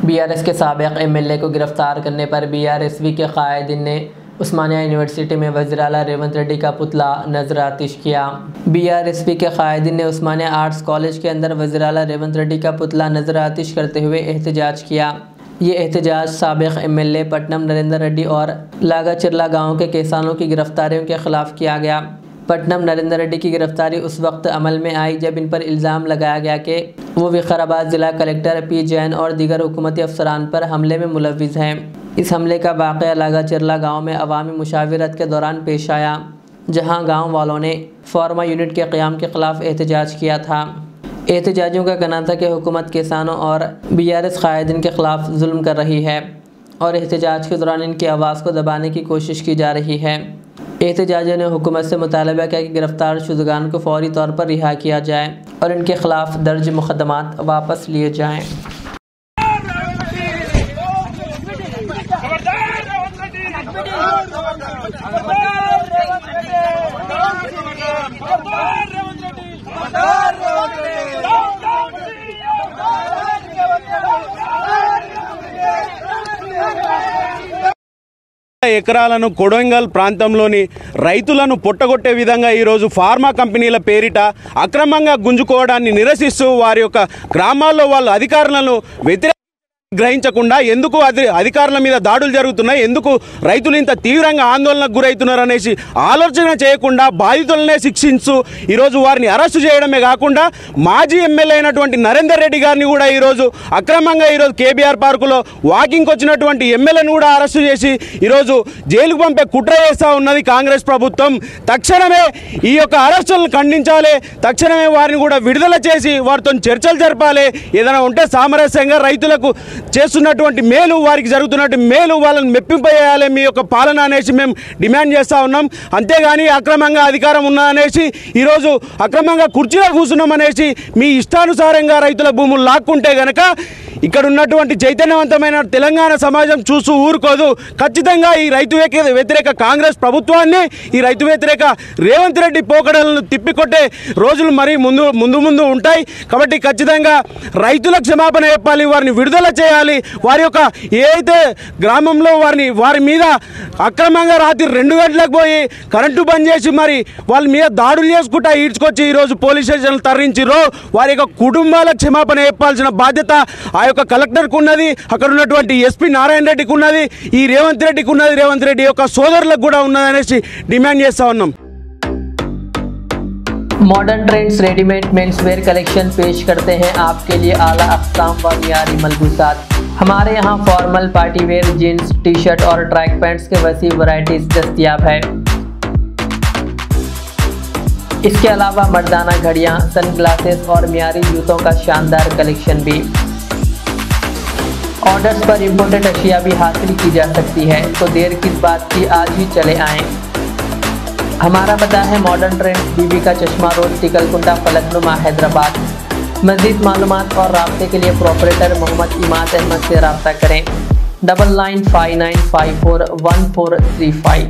BRS के साबिक MLA को गिरफ्तार करने पर बीआरएसवी के कायदीन ने उस्मानिया यूनिवर्सिटी में वज़ीर आला रेवंत रेड्डी का पुतला नजर आतिश किया। बीआरएसवी के कायदीन ने उस्मानिया आर्ट्स कॉलेज के अंदर वज़ीर आला रेवंत रेड्डी का पुतला नजर आतिश करते हुए एहतजाज किया। ये एहतजाज साबिक एमएलए पट्टनम नरेंद्र रेड्डी और लागाचिरला गाँव के किसानों की गिरफ्तारियों के खिलाफ किया गया। पट्टनम नरेंद्र रेड्डी की गिरफ्तारी उस वक्त अमल में आई जब इन पर इल्ज़ाम लगाया गया कि वो विकाराबाद ज़िला कलेक्टर पी जैन और दीगर हुकूमती अफसरान पर हमले में मुलव्विस हैं। इस हमले का वाक़या लागाचिरला गाँव में अवामी मुशावरत के दौरान पेश आया, जहाँ गाँव वालों ने फार्मा यूनिट के क़याम के ख़िलाफ़ एहतजाज किया था। एहतजाजियों का कहना था कि हुकूमत किसानों और बीआरएस कायदीन के ख़िलाफ़ जुल्म कर रही है और एहतजाज के दौरान इनकी आवाज़ को दबाने की कोशिश की जा रही है। एहतजाजियों ने हुकूमत से मुतालबा किया कि गिरफ्तार शुदगान को फौरी तौर पर रिहा किया जाए और इनके खिलाफ दर्ज मुकदमात वापस लिए जाएँ। ఎకరాలను కొడంగల్ ప్రాంతంలోని రైతులను పొట్టగొట్టే విధంగా ఈరోజు ఫార్మా కంపెనీల పేరిట అక్రమంగా గుంజుకోవడాన్ని నిరసిస్తూ వారి యొక్క గ్రామాల్లో వాళ్ళు అధికారులను గ్రహించకుండా ఎందుకు అధికారుల మీద దాడులు జరుగుతున్నాయి, ఎందుకు రైతులు ఇంత తీవ్రంగా ఆందోళనకు గురవుతున్నారు అనేసి ఆలోచన చేయకుండా బాధితులనే శిక్షించు ఈరోజు వారిని అరెస్టు చేయడమే కాకుండా మాజీ ఎమ్మెల్యే అయినటువంటి నరేందర్ రెడ్డి గారిని కూడా ఈరోజు అక్రమంగా ఈరోజు కేబీఆర్ పార్కులో వాకింగ్కి వచ్చినటువంటి ఎమ్మెల్యేను కూడా అరెస్టు చేసి ఈరోజు జైలుకు పంపే కుట్ర చేస్తూ ఉన్నది కాంగ్రెస్ ప్రభుత్వం। తక్షణమే ఈ యొక్క అరెస్టులను ఖండించాలి, తక్షణమే వారిని కూడా విడుదల చేసి వారితో చర్చలు జరపాలి। ఏదైనా ఉంటే సామరస్యంగా రైతులకు చేస్తున్నటువంటి మేలు, వారికి జరుగుతున్నటువంటి మేలు వాళ్ళని మెప్పింపజేయాలి మీ యొక్క పాలన అనేసి మేము డిమాండ్ చేస్తూ ఉన్నాం। అంతేగాని అక్రమంగా అధికారం ఉన్నదనేసి ఈరోజు అక్రమంగా కుర్చీలో కూర్చున్నాం అనేసి మీ ఇష్టానుసారంగా రైతుల భూములు లాక్కుంటే గనక ఇక్కడ ఉన్నటువంటి చైతన్యవంతమైన తెలంగాణ సమాజం చూస్తూ ఊరుకోదు। ఖచ్చితంగా ఈ రైతు వ్యతిరేక కాంగ్రెస్ ప్రభుత్వాన్ని, ఈ రైతు వ్యతిరేక రేవంత్ రెడ్డి పోకడలను తిప్పికొట్టే రోజులు మరి ముందు ఉంటాయి। కాబట్టి ఖచ్చితంగా రైతుల క్షమాపణ చెప్పాలి, వారిని విడుదల చేయాలి। వారి యొక్క ఏదైతే గ్రామంలో వారి మీద అక్రమంగా రాత్రి 2 గంటలకు పోయి కరెంటు బంద్ చేసి మరి వాళ్ళ మీద దాడులు చేసుకుంటా ఈడ్చుకొచ్చి ఈరోజు పోలీస్ స్టేషన్లు తరలించారో వారి యొక్క కుటుంబాలకు క్షమాపణ చెప్పాల్సిన బాధ్యత ఆ యొక్క కలెక్టర్కు ఉన్నది, అక్కడ ఉన్నటువంటి ఎస్పీ నారాయణ రెడ్డికి ఉన్నది, ఈ రేవంత్ రెడ్డికి ఉన్నది, రేవంత్ రెడ్డి యొక్క సోదరులకు కూడా ఉన్నదనేసి డిమాండ్ చేస్తా ఉన్నాం। Modern trends readymade menswear collection पेश करते हैं आपके लिए आला अक़साम व मियारी मलबूसात। हमारे यहाँ formal party wear jeans, T shirt और ट्रैक पैंट्स के वसी वैरायटीज दस्तयाब है। इसके अलावा मर्दाना घड़ियाँ, सनग्लासेस और मियारी जूतों का शानदार कलेक्शन भी। ऑर्डर्स पर इम्पोर्टेड अशिया भी हासिल की जा सकती है, तो देर किस बात की, आज ही चले आएँ। हमारा पता है मॉडर्न ट्रेंड्स, बीबी का चश्मा रोड, टिकलकुंटा, फलकनुमा, हैदराबाद। मज़ीद मालूमात और राब्ते के लिए प्रोपरेटर मोहम्मद इमाद अहमद से रब्ता करें। 9959541435।